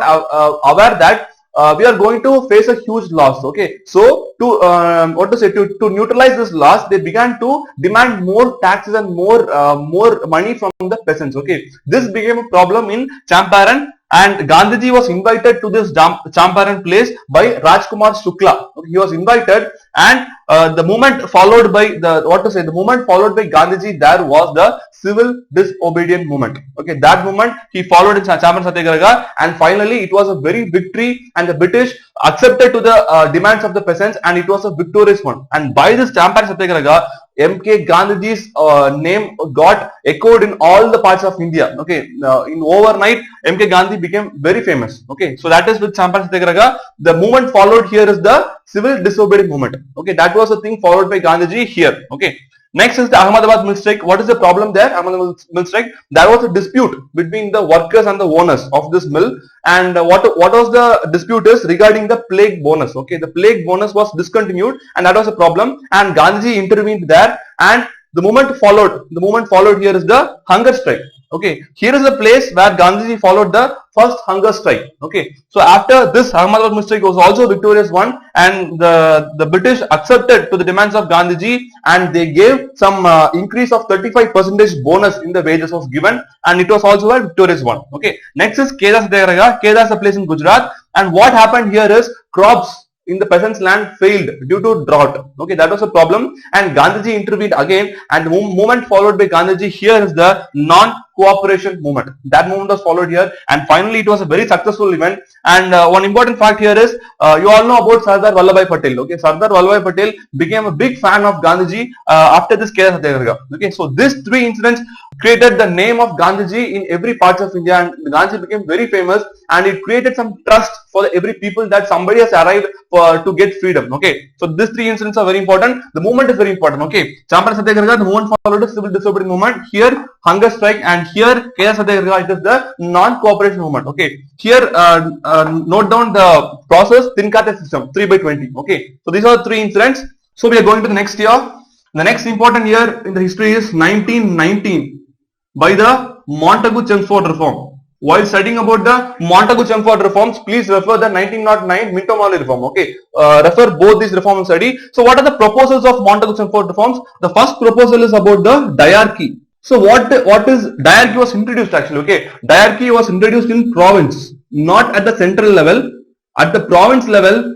aware that we are going to face a huge loss. Okay, so to neutralize this loss, they began to demand more taxes and more money from the peasants. Okay, this became a problem in Champaran, and Gandhiji was invited to this Champaran place by Rajkumar Shukla. He was invited, and the movement followed by Gandhiji there was the civil disobedient movement. Okay, that movement he followed in Champaran Satyagraha, and finally it was a very victory, and the British accepted to the demands of the peasants, and it was a victorious one. And by this Champaran Satyagraha, M.K. Gandhiji's name got echoed in all the parts of India. Okay, in overnight, M.K. Gandhi became very famous. Okay, so that is with Champaran Satyagraha. The movement followed here is the civil disobedient movement. Okay, that was the thing followed by Gandhiji here. Okay. Next is the Ahmedabad Mill Strike. What is the problem there? Ahmedabad Mill Strike. There was a dispute between the workers and the owners of this mill. And what was the dispute is regarding the plague bonus. Okay, the plague bonus was discontinued, and that was a problem. And Gandhiji intervened there, and the movement followed. The movement followed here is the hunger strike. Okay, here is the place where Gandhiji followed the first hunger strike. Okay, so after this Ahmedabad strike was also victorious one, and the British accepted to the demands of Gandhiji, and they gave some increase of 35% bonus in the wages was given, and it was also a victorious one. Okay, next is Kedah Satyagraha. Kedah is a place in Gujarat, and what happened here is crops in the peasants' land failed due to drought. Okay, that was a problem, and Gandhiji intervened again, and the movement followed by Gandhiji here is the non-cooperation movement. That movement was followed here, and finally it was a very successful event. And one important fact here is, you all know about Sardar Vallabhbhai Patel. Okay, Sardar Vallabhbhai Patel became a big fan of Gandhiji after this Kedah Satyagraha. Okay, so these three incidents created the name of Gandhiji in every part of India, and Gandhiji became very famous, and it created some trust for every people that somebody has arrived to get freedom. Okay, so these three incidents are very important. The movement is very important. Okay, Champaran Satyagraha, the movement followed a civil disobedience movement. Here hunger strike, and here Kedah Satyagraha, it is the non-cooperation movement. Okay, here note down the process Tinkate system 3/20. Okay, so these are the three incidents. So we are going to the next year. The next important year in the history is 1919 by the Montagu-Chelmsford reform. While studying about the Montagu-Chelmsford reforms, please refer the 1909 Minto-Morley reform. Okay, refer both these reforms and study. So what are the proposals of Montagu-Chelmsford reforms? The first proposal is about the diarchy. So what is diarchy was introduced actually? Okay, diarchy was introduced in province, not at the central level. At the province level,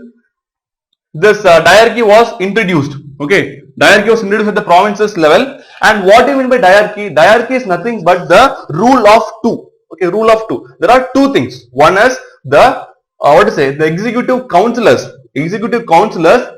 this diarchy was introduced. Okay, diarchy was introduced at the provinces level. And what do you mean by diarchy? Diarchy is nothing but the rule of two. Okay, rule of two. There are two things. One is the the executive councillors. Executive councillors,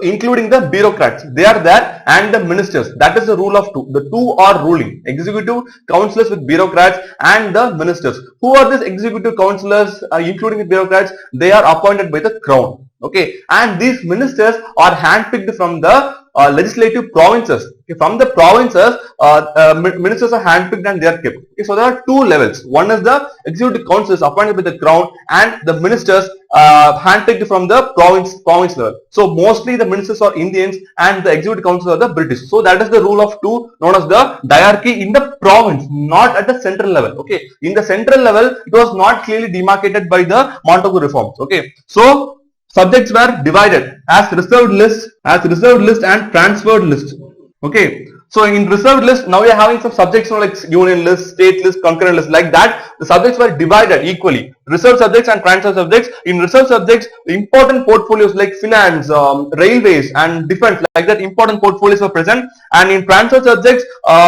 including the bureaucrats, they are there, and the ministers. That is the rule of two. The two are ruling. Executive councillors with bureaucrats and the ministers. Who are these executive councillors, including the bureaucrats? They are appointed by the crown. Okay, and these ministers are handpicked from the legislative provinces. Okay, from the provinces, ministers are handpicked and they are kept. Okay, so there are two levels. One is the executive councils appointed by the crown, and the ministers handpicked from the province level. So mostly the ministers are Indians, and the executive councils are the British. So that is the rule of two, known as the diarchy in the province, not at the central level. Okay, in the central level, it was not clearly demarcated by the Montagu reforms. Okay, so subjects were divided as reserved list and transferred list. Okay, so in reserved list, now we are having some subjects like union list, state list, concurrent list, like that. The subjects were divided equally. Reserved subjects and transferred subjects. In reserved subjects, important portfolios like finance, railways, and defense, like that, important portfolios were present. And in transferred subjects,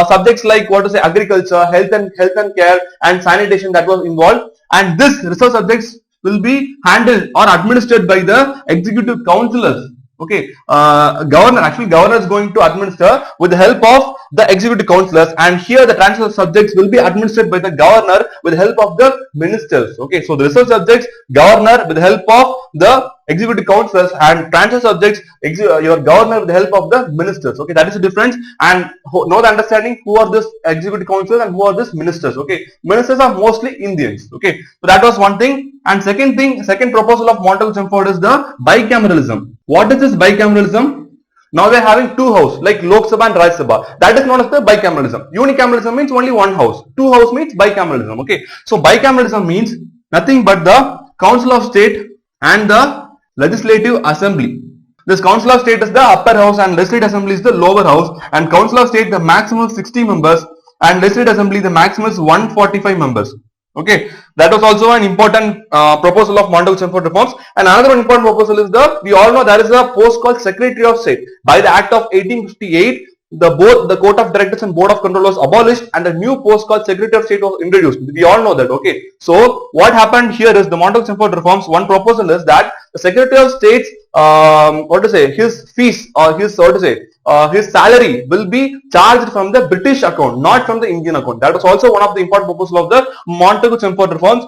subjects like agriculture, health and care, and sanitation, that was involved. And this reserved subjects will be handled or administered by the executive councillors. Okay, governor is going to administer with the help of the executive councillors, and here the transfer subjects will be administered by the governor with the help of the ministers. Okay, so the reserve subjects, governor with the help of the executive councillors, and transfer subjects, your governor with the help of the ministers. Okay, that is the difference. And know the understanding who are this executive councillors and who are this ministers. Okay, ministers are mostly Indians. Okay, so that was one thing. And second proposal of Montagu-Chelmsford is the bicameralism. What is this bicameralism? Now we are having two houses like Lok Sabha and Rajya Sabha. That is known as the bicameralism. Unicameralism means only one house. Two house means bicameralism. Okay, so bicameralism means nothing but the Council of State and the Legislative Assembly. This Council of State is the upper house and Legislative Assembly is the lower house. And Council of State, the maximum 60 members, and Legislative Assembly, the maximum is 145 members. Okay, that was also an important proposal of Montagu-Chelmsford reforms. And another one important proposal is we all know there is a post called Secretary of State. By the Act of 1858, both the Court of Directors and Board of Control was abolished, and a new post called Secretary of State was introduced. We all know that. Okay, so what happened here is the Montagu-Chelmsford reforms. One proposal is that the Secretary of State's his fees or his salary will be charged from the British account, not from the Indian account. That was also one of the important proposals of the Montagu-Chelmsford reforms.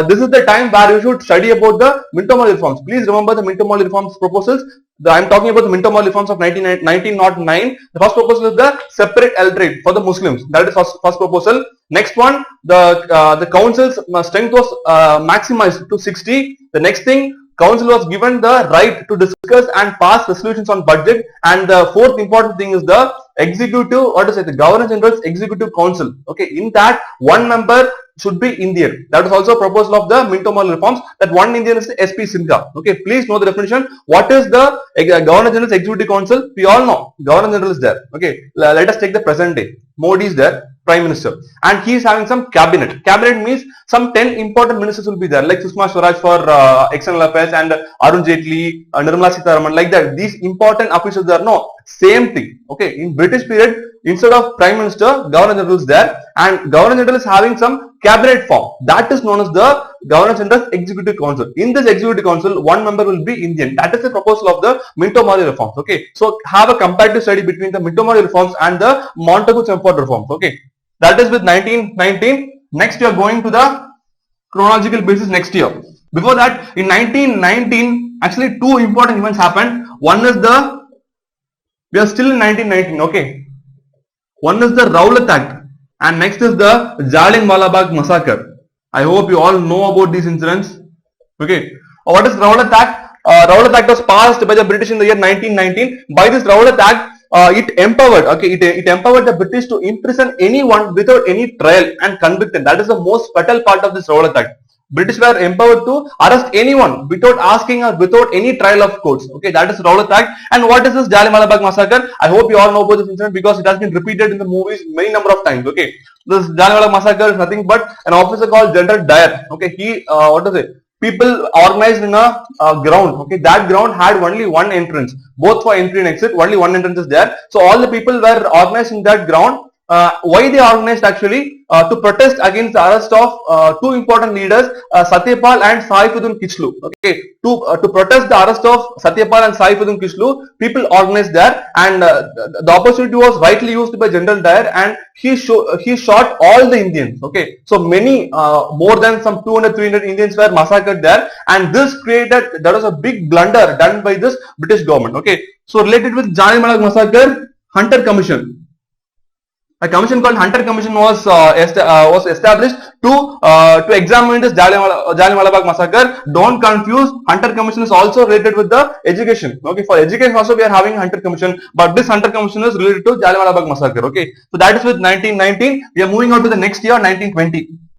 This is the time where you should study about the Minto-Morley reforms. Please remember the Minto-Morley reforms proposals. I am talking about the Minto-Morley reforms of 1909. The first proposal is the separate electorate for the Muslims. That is first proposal. Next one, the council's strength was maximized to 60. The next thing, council was given the right to discuss and pass resolutions on budget, and the fourth important thing is the executive, what to say, the Governor General's Executive Council. Okay, in that one member should be Indian. That is also a proposal of the Minto Model reforms, that one Indian is the SP Sinha. Okay, please know the definition. What is the Governor General's Executive Council? We all know Governor General is there. Okay, let us take the present day. Modi is there, Prime Minister, and he is having some cabinet. Cabinet means some 10 important ministers will be there, like Sushma Swaraj for external affairs and Arun Jaitley, Nirmala Sitharaman, like that. These important officials are no same thing. Okay, in British period, instead of Prime Minister, Governor General is there, and Governor General is having some cabinet form. That is known as the Governor General's Executive Council. In this Executive Council, one member will be Indian. That is the proposal of the Minto Model reforms. Okay, so have a comparative study between the Minto Model reforms and the Montagu-Chelmsford reforms. Okay, that is with 1919. Next, you are going to the chronological basis next year. Before that, in 1919, actually two important events happened. One is we are still in 1919. Okay, one is the Rowlatt Act, and next is the Jallianwala Bagh massacre. I hope you all know about these incidents. Okay, what is Rowlatt Act? Rowlatt Act was passed by the British in the year 1919. By this Rowlatt Act, it empowered, it empowered the British to imprison anyone without any trial and convict them. That is the most fatal part of this Rowlatt Act. British were empowered to arrest anyone without asking or without any trial of courts. Okay, that is Rowlatt Act. And what is this Jallianwala Bagh massacre? I hope you all know about this incident because it has been repeated in the movies many number of times. Okay, this Jallianwala massacre is nothing but an officer called General Dyer. Okay, he people organized in a ground. Okay, that ground had only one entrance, both for entry and exit. Only one entrance is there. So all the people were organized in that ground. Why they organized actually? To protest against the arrest of two important leaders, Satyapal and Saifuddin Kichlu. Okay, to protest the arrest of Satyapal and Saifuddin Kichlu, people organized there, and the opportunity was rightly used by General Dyer, and he shot all the Indians. Okay, so many more than some 200-300 Indians were massacred there, and this created, there was a big blunder done by this British government. Okay, so related with Jallianwala Bagh massacre, Hunter Commission. A commission called Hunter Commission was established to examine this Jallianwala Bagh massacre. Don't confuse. Hunter Commission is also related with the education. Okay, for education also we are having Hunter Commission, but this Hunter Commission is related to Jallianwala Bagh massacre. Okay, so that is with 1919. We are moving on to the next year, 1920.